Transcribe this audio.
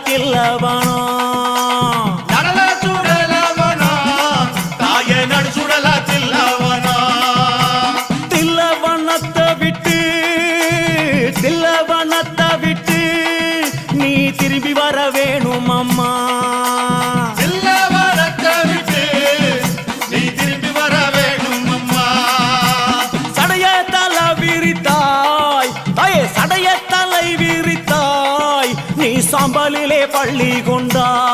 தில்லவனோ நடல சுடலவனோ தாய நடு சுடல தில்லவனோ தில்லவனத்தை விட்டு நீ திரும்பி வர வேணும் அம்மா தில்லவனத்தை விட்டு நீ திரும்பி வர வேணும் அம்மா சடைய தலை விரித்தாய் தாயே சடைய தலை விரித்தாய் நீ சாம்பலிலே பள்ளி கொண்டாய்